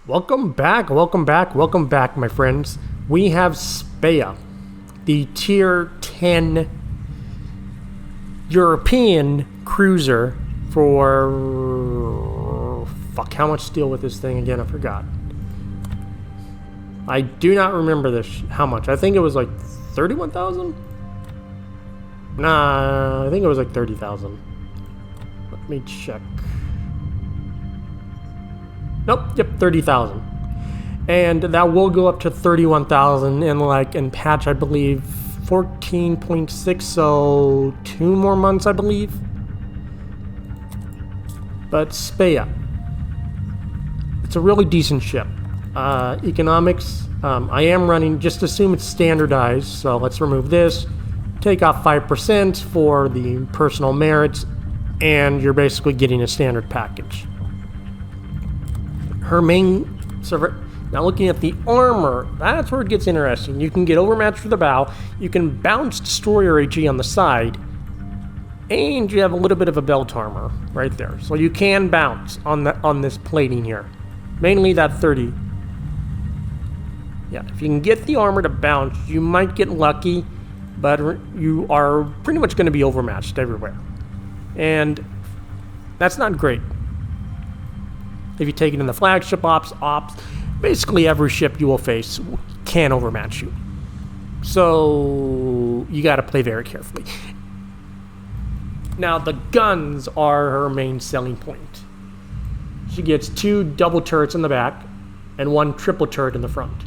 Welcome back, my friends. We have Svea, the tier 10 European cruiser for... Fuck, how much steel with this thing again? I forgot. I do not remember this. How much? I think it was like 31,000? Nah, I think it was like 30,000. Let me check. Nope, yep, 30,000. And that will go up to 31,000 in patch, I believe, 14.6, so 2 more months, I believe. But Svea, it's a really decent ship. Economics, I am running, just assume it's standardized, so let's remove this. Take off 5% for the personal merits, and you're basically getting a standard package. Her main server. Now looking at the armor, that's where it gets interesting. You can get overmatched for the bow, you can bounce destroyer HE on the side, and you have a little bit of a belt armor right there. So you can bounce on this plating here. Mainly that 30. Yeah, if you can get the armor to bounce, you might get lucky, but you are pretty much going to be overmatched everywhere. And that's not great. If you take it in the flagship ops, basically every ship you will face can overmatch you. So you got to play very carefully. Now the guns are her main selling point. She gets 2 double turrets in the back and 1 triple turret in the front.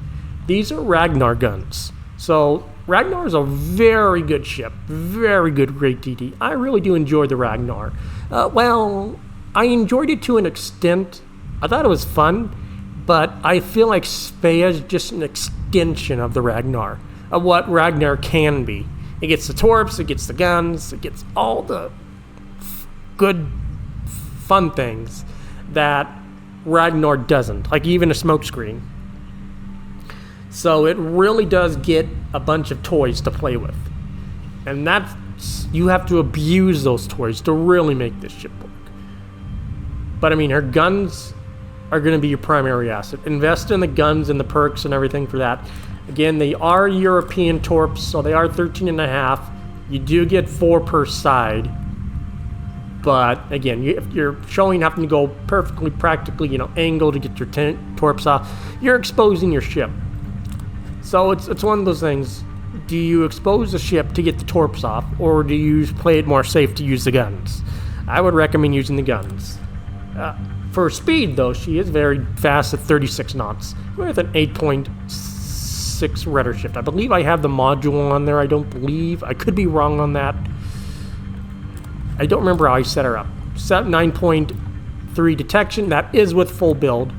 These are Ragnar guns. So Ragnar is a very good ship, very good great DD. I really do enjoy the Ragnar. Well, I enjoyed it to an extent. I thought it was fun, but I feel like Svea is just an extension of the Ragnar, of what Ragnar can be. It gets the torps, it gets the guns, it gets all the good, fun things that Ragnar doesn't, like even a smokescreen. So it really does get a bunch of toys to play with. And you have to abuse those toys to really make this ship work. But I mean, her guns are going to be your primary asset. Invest in the guns and the perks and everything for that. Again, they are European torps, so they are 13.5. You do get 4 per side. But again, if you're showing having to go perfectly, practically, angle to get your torps off, you're exposing your ship. So it's one of those things. Do you expose the ship to get the torps off, or do you play it more safe to use the guns? I would recommend using the guns. For speed, though, she is very fast at 36 knots with an 8.6 rudder shift. I believe I have the module on there. I don't believe. I could be wrong on that. I don't remember how I set her up. Set 9.3 detection. That is with full build.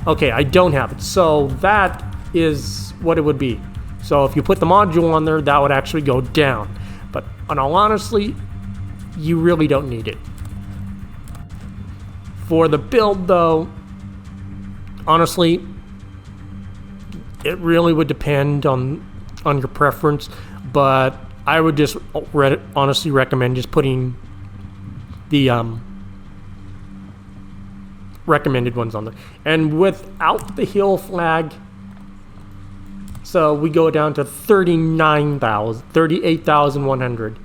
Okay, I don't have it. So that is what it would be. So if you put the module on there, that would actually go down. But in all honesty, you really don't need it. For the build, though, honestly, it really would depend on your preference, but I would just honestly recommend just putting the recommended ones on there. And without the hill flag, so we go down to 38,100.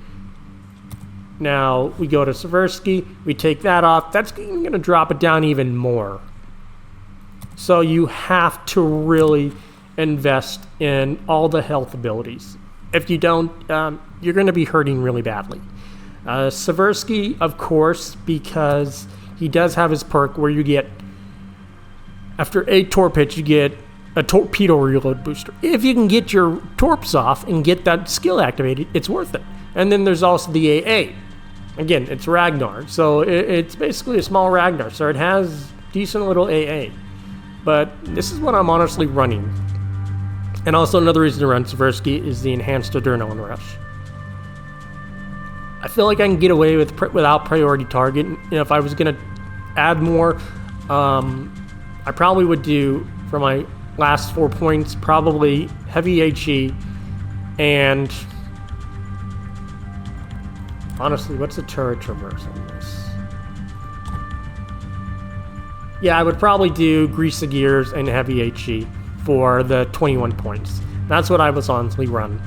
Now, we go to Seversky, we take that off. That's going to drop it down even more. So you have to really invest in all the health abilities. If you don't, you're going to be hurting really badly. Seversky, of course, because he does have his perk where you get, after 8 torp hits, you get a torpedo reload booster. If you can get your torps off and get that skill activated, it's worth it. And then there's also the AA. Again, it's Ragnar, so it's basically a small Ragnar, so it has decent little AA. But this is what I'm honestly running. And also another reason to run Seversky is the enhanced adrenaline rush. I feel like I can get away without priority target. If I was going to add more, I probably would do, for my last 4 points, probably heavy HE and... Honestly, what's the turret traverse on this? Yeah, I would probably do Grease the Gears and Heavy HE for the 21 points. That's what I was honestly run.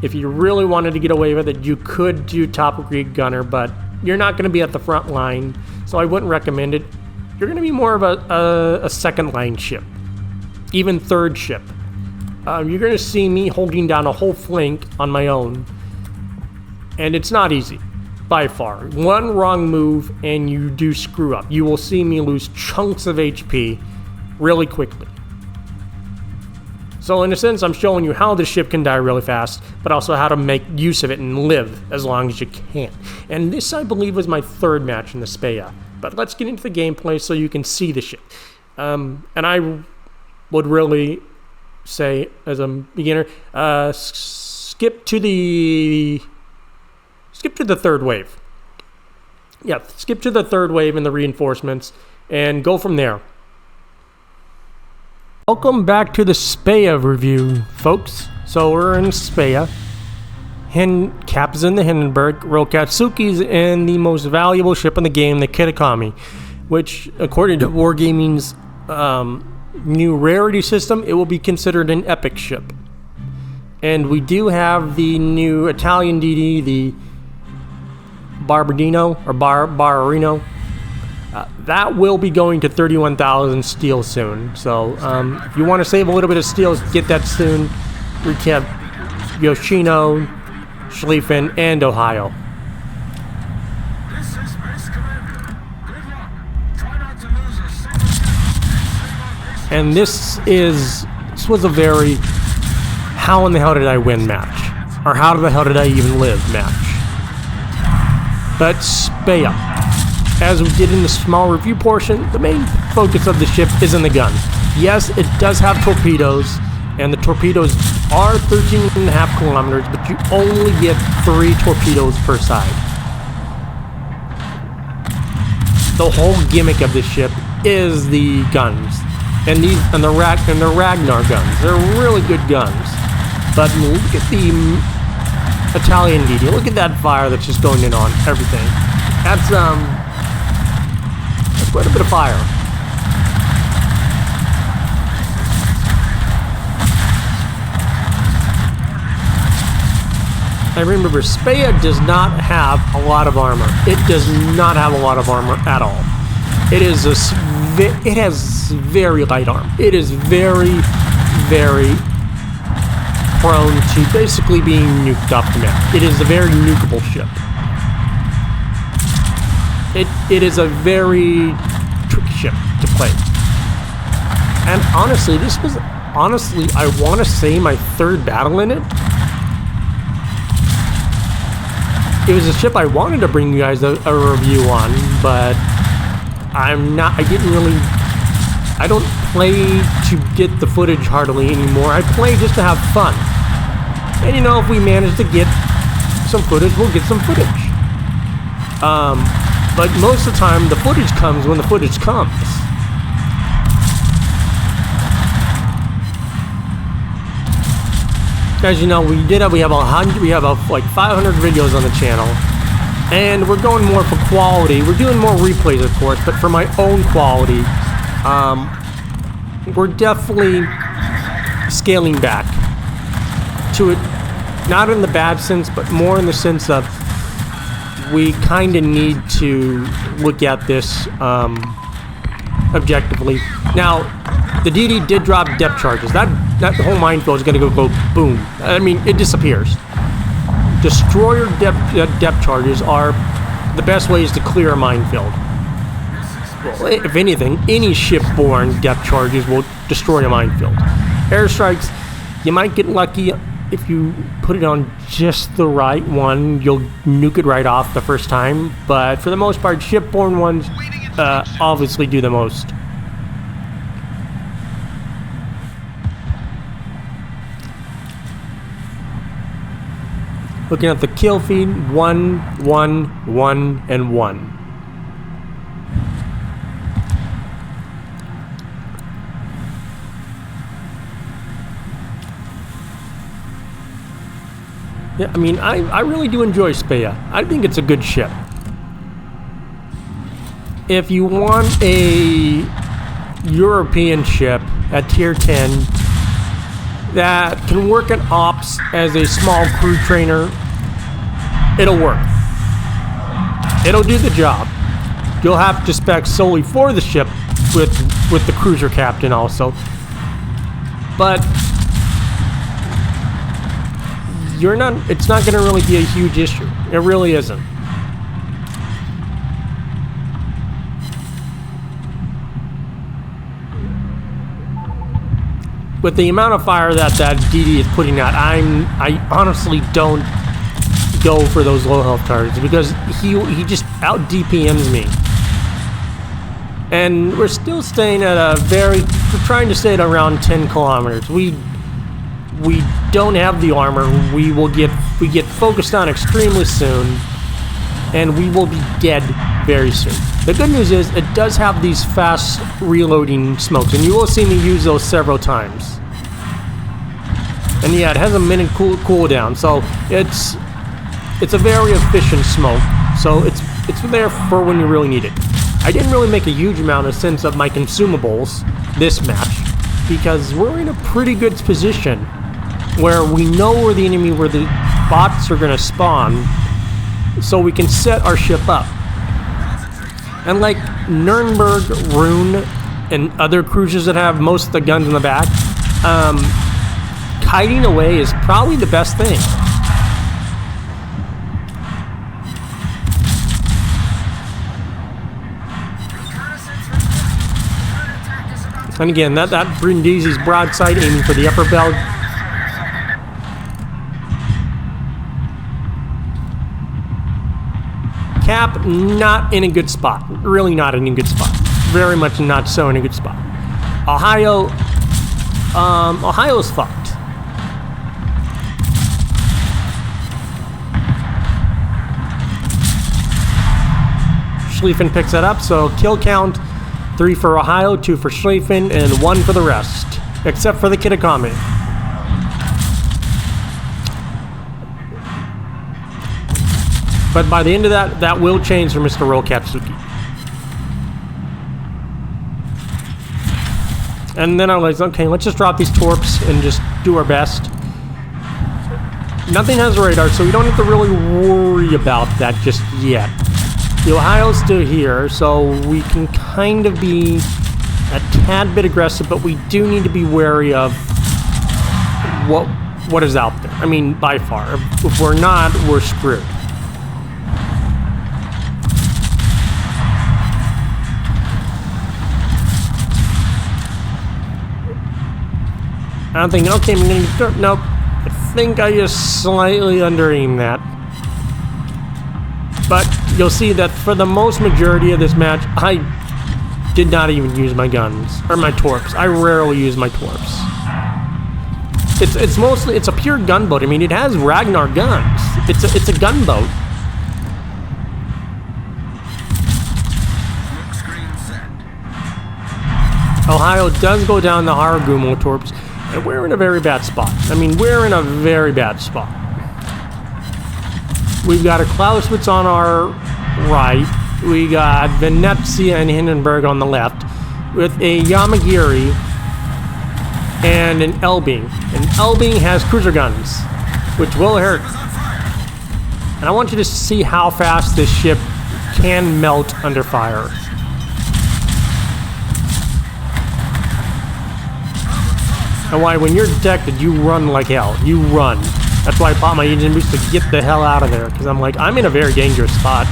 If you really wanted to get away with it, you could do Top Grade Gunner, but you're not going to be at the front line, so I wouldn't recommend it. You're going to be more of a second line ship, even third ship. You're going to see me holding down a whole flank on my own, and it's not easy, by far. One wrong move and you do screw up. You will see me lose chunks of HP really quickly. So in a sense, I'm showing you how the ship can die really fast, but also how to make use of it and live as long as you can. And this, I believe, was my third match in the Svea. But let's get into the gameplay so you can see the ship. And I would really say, as a beginner, skip to the third wave. Yeah, skip to the third wave and the reinforcements, and go from there. Welcome back to the Svea review, folks. So we're in Svea. Cap's in the Hindenburg. Rokatsuki's in the most valuable ship in the game, the Kitakami, which, according to Wargaming's new rarity system, it will be considered an epic ship. And we do have the new Italian DD, the Barbardino or Barbarino. That will be going to 31,000 steel soon. So if you want to save a little bit of steel, get that soon. Recap Yoshino, Schlieffen, and Ohio. And this was a very how in the hell did I win match, or how the hell did I even live match. But Svea, as we did in the small review portion, the main focus of the ship is in the gun. Yes, it does have torpedoes, and the torpedoes are 13.5 kilometers, but you only get 3 torpedoes per side. The whole gimmick of this ship is the guns, and the Ragnar guns. They're really good guns. But look at the Italian DD. Look at that fire that's just going in on everything. That's quite a bit of fire. I remember Svea does not have a lot of armor. It does not have a lot of armor at all. It has very light armor. It is very, very prone to basically being nuked off the map. It is a very nukeable ship. It is a very tricky ship to play. And honestly, I want to say my third battle in it. It was a ship I wanted to bring you guys a review on, but I don't play to get the footage hardly anymore. I play just to have fun. And you know, if we manage to get some footage, we'll get some footage. But most of the time, the footage comes when the footage comes. As you know, we have like 500 videos on the channel, and we're going more for quality. We're doing more replays, of course, but for my own quality, we're definitely scaling back to it, not in the bad sense, but more in the sense of we kind of need to look at this objectively. Now, the DD did drop depth charges. That whole minefield is going to go boom. I mean, it disappears. Destroyer depth charges are the best ways to clear a minefield. Well, if anything, any shipborne depth charges will destroy a minefield. Airstrikes, you might get lucky if you put it on just the right one. You'll nuke it right off the first time. But for the most part, shipborne ones obviously do the most. Looking at the kill feed, 1, 1, 1, and 1. Yeah, I mean, I really do enjoy Svea. I think it's a good ship. if you want a European ship at tier 10 that can work in ops as a small crew trainer, it'll work. It'll do the job. You'll have to spec solely for the ship with the cruiser captain also. But it's not going to really be a huge issue. It really isn't. With the amount of fire that DD is putting out, I honestly don't go for those low health targets because he just out DPMs me. And we're still staying at we're trying to stay at around 10 kilometers. We don't have the armor. We get focused on extremely soon, and we will be dead very soon. The good news is it does have these fast reloading smokes, and you will see me use those several times. And yeah, it has a minute cooldown, so it's a very efficient smoke. So it's there for when you really need it. I didn't really make a huge amount of sense of my consumables this match because we're in a pretty good position where we know where the bots are going to spawn, so we can set our ship up. And like Nuremberg, Rune, and other cruisers that have most of the guns in the back, kiting away is probably the best thing. And again, that Brindisi's broadside aiming for the upper belt. Cap, not in a good spot. Really not in a good spot. Very much not so in a good spot. Ohio's fucked. Schlieffen picks that up, so kill count 3 for Ohio, 2 for Schlieffen, and 1 for the rest, except for the Kitakami. But by the end of that will change for Mr. Roll Katsuki. And then I was like, okay, let's just drop these torps and just do our best. Nothing has radar, so we don't have to really worry about that just yet. The Ohio's still here, so we can kind of be a tad bit aggressive, but we do need to be wary of what is out there. I mean, by far. If we're not, we're screwed. I'm thinking, okay, I'm gonna get, nope. I think I just slightly under-aimed that. But you'll see that for the most majority of this match, I did not even use my guns, or my torps. I rarely use my torps. It's a pure gunboat. I mean, it has Ragnar guns. It's a gunboat. Ohio does go down the Haragumo torps, and we're in a very bad spot. I mean, we're in a very bad spot. We've got a Clausewitz on our right. We got Venezia and Hindenburg on the left, with a Yamagiri and an Elbing. And Elbing has cruiser guns, which will hurt. And I want you to see how fast this ship can melt under fire. And why, when you're detected, you run like hell. You run. That's why I bought my engine boost to get the hell out of there, because I'm like, I'm in a very dangerous spot.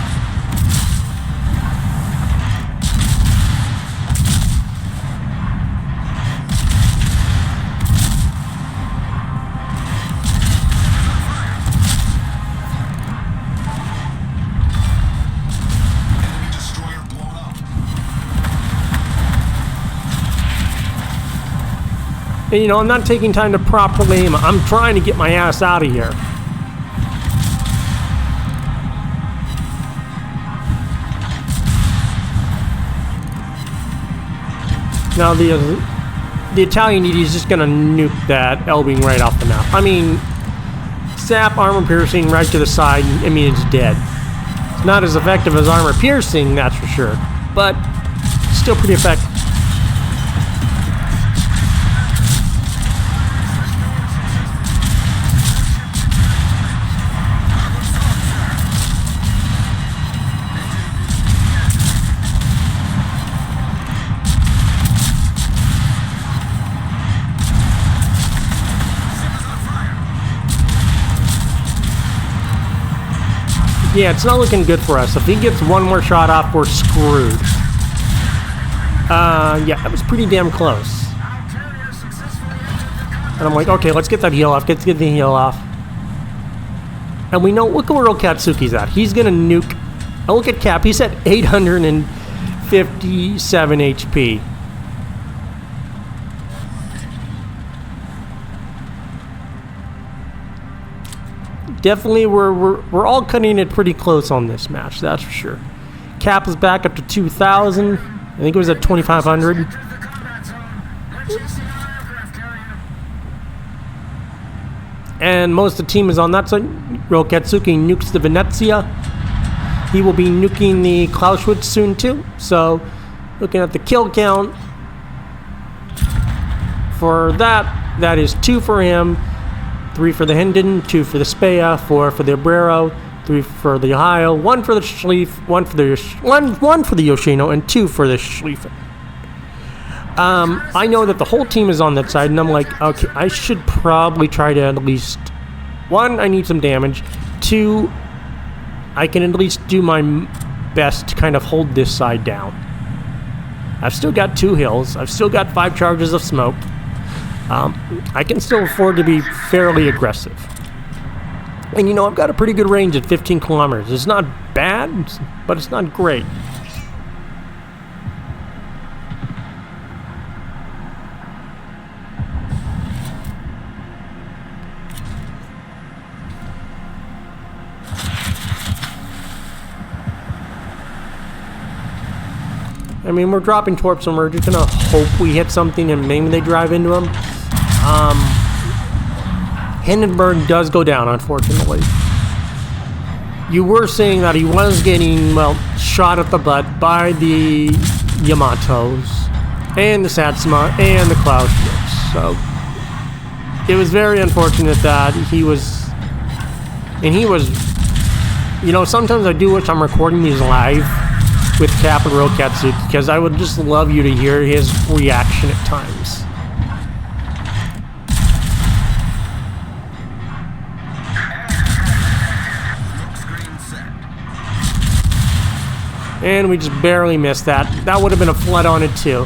And, you know, I'm not taking time to properly aim. I'm trying to get my ass out of here. Now the Italian ED is just gonna nuke that Elbing right off the map. I mean, sap armor piercing right to the side. I mean, it's dead. It's not as effective as armor piercing, that's for sure. but still pretty effective. Yeah, it's not looking good for us. If he gets one more shot off, we're screwed. Yeah, that was pretty damn close. And I'm like, okay, let's get that heal off. Let's get the heal off. And we know, look at where Okatsuki's at. He's gonna nuke. Oh, look at Cap. He's at 857 HP. Definitely, we're all cutting it pretty close on this match. That's for sure. Cap is back up to 2,000. I think it was at 2,500. And most of the team is on that side. Okatsuki nukes the Venezia. He will be nuking the Clausewitz soon too. So, looking at the kill count for that, that is 2 for him. 3 for the Hinden, 2 for the Svea, 4 for the Obrero, 3 for the Ohio, 1 for the Schlief, 1 for the Yoshino, and 2 for the Schlieffen. I know that the whole team is on that side, and I'm like, okay, I should probably try to at least 1, I need some damage. 2, I can at least do my best to kind of hold this side down. I've still got 2 hills. I've still got 5 charges of smoke. I can still afford to be fairly aggressive. And you know, I've got a pretty good range at 15 kilometers. It's not bad, but it's not great. I mean, we're dropping torps and we're just gonna hope we hit something and maybe they drive into them. Hindenburg does go down, unfortunately. You were saying that he was getting, well, shot at the butt by the Yamatos and the Satsuma and the Clausewitz. So it was very unfortunate that he was, you know, sometimes I do wish I'm recording these live with Cap and Rokatsu, because I would just love you to hear his reaction at times. And we just barely missed that. That would have been a flood on it too.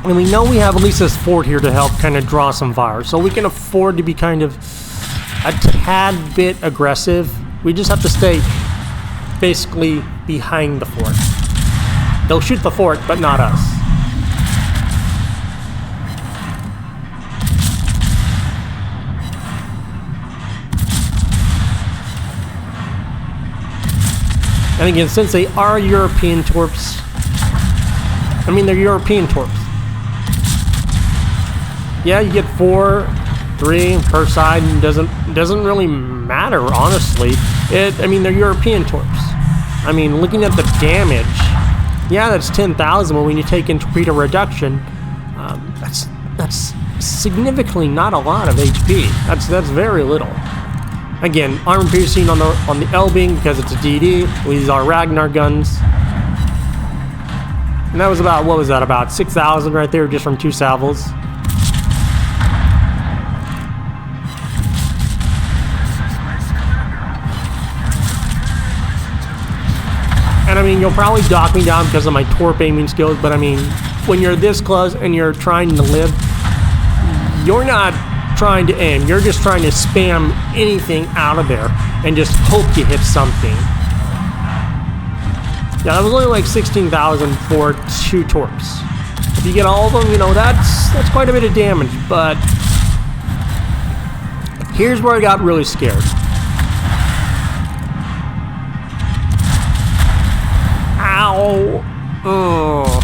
And we know we have at least this fort here to help kind of draw some fire. So we can afford to be kind of a tad bit aggressive. We just have to stay basically behind the fort. They'll shoot the fort, but not us. And again, since they are European torps, I mean, they're European torps. Yeah, you get 4, 3 per side, and doesn't really matter, honestly. I mean, they're European torps. I mean, looking at the damage, yeah, that's 10,000, but when you take in torpedo reduction, that's significantly not a lot of HP. That's very little. Again, armor piercing on the L-Bing because it's a DD. These are Ragnar guns. And that was about, what was that, about 6,000 right there just from 2 salvos. And I mean, you'll probably dock me down because of my torp aiming skills, but I mean, when you're this close and you're trying to live, you're not trying to aim, you're just trying to spam anything out of there and just hope you hit something. Yeah, that was only like 16,000 for 2 torps. If you get all of them, you know, that's quite a bit of damage, but here's where I got really scared. Ow! Ugh.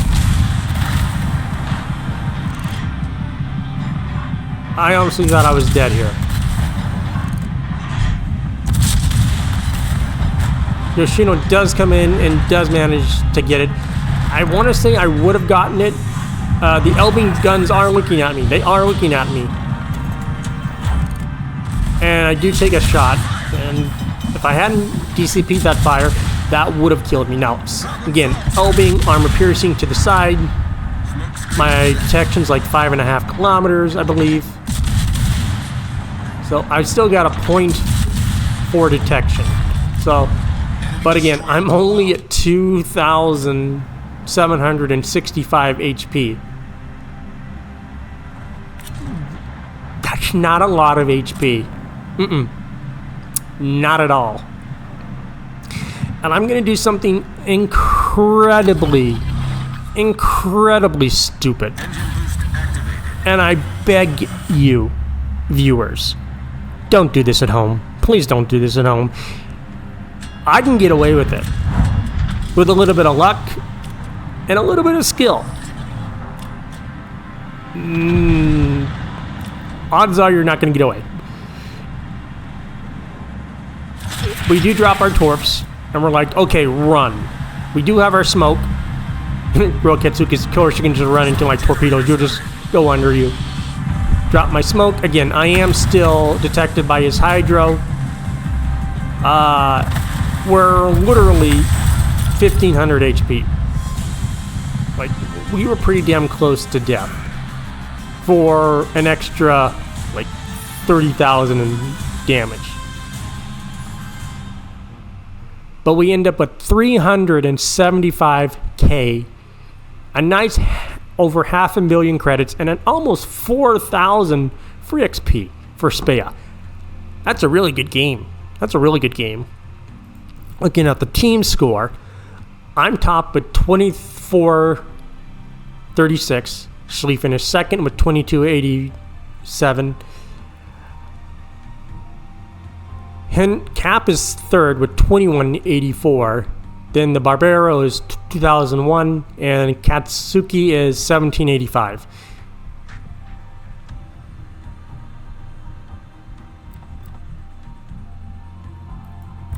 I honestly thought I was dead here. Yoshino does come in and does manage to get it. I want to say I would have gotten it. The Elbing guns are looking at me. They are looking at me. And I do take a shot. And if I hadn't DCP'd that fire, that would have killed me. Now, again, Elbing, armor piercing to the side. My detection's like 5.5 kilometers, I believe. So I still got a point for detection. So, but again, I'm only at 2,765 HP. That's not a lot of HP. Not at all. And I'm going to do something incredibly stupid. And I beg you, viewers, don't do this at home. Please don't do this at home. I can get away with it with a little bit of luck and a little bit of skill. Odds are you're not going to get away. We do drop our torps, and we're like, okay, run. We do have our smoke. Real Ketsuki's, of course, you can just run into my torpedoes. You'll just go under you. Drop my smoke. Again, I am still detected by his hydro. We're literally 1,500 HP. Like, we were pretty damn close to death for an extra, like, 30,000 in damage. But we end up with 375k, a nice over 500,000 credits, and an almost 4,000 free XP for Svea. That's a really good game. That's a really good game. Looking at the team score, I'm top with 2436. Schlieffen is second with 2287. Cap is third with 2184. Then the Barbero is 2001, and Katsuki is 1785.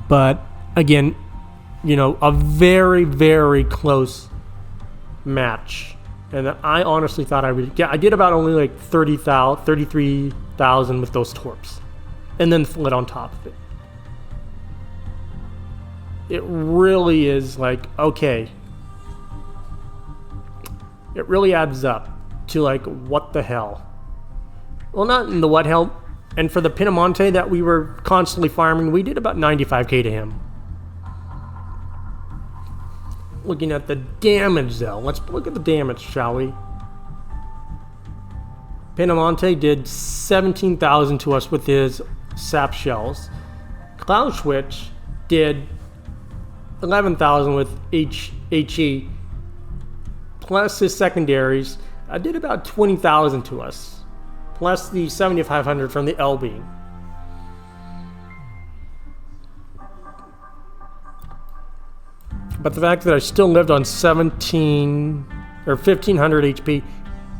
But again, you know, a very close match. And I honestly thought I would get, I did about only like 33,000 with those torps. And then fled on top of it. It really is like, okay. It really adds up to like, what the hell? Well, not in the what hell. And for the Pinamonte that we were constantly farming, we did about 95k to him. Looking at the damage though. Let's look at the damage, shall we? Pinamonte did 17,000 to us with his sap shells. Clausewitz did 11,000 with HE, plus his secondaries. I did about 20,000 to us, plus the 7,500 from the LB. But the fact that I still lived on 17 or 1,500 HP,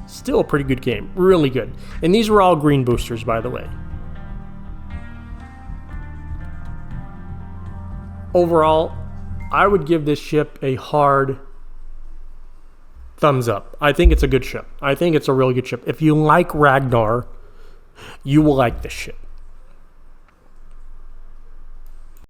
still a pretty good game, really good. And these were all green boosters, by the way. Overall, I would give this ship a hard thumbs up. I think it's a good ship. I think it's a really good ship. If you like Ragnar, you will like this ship.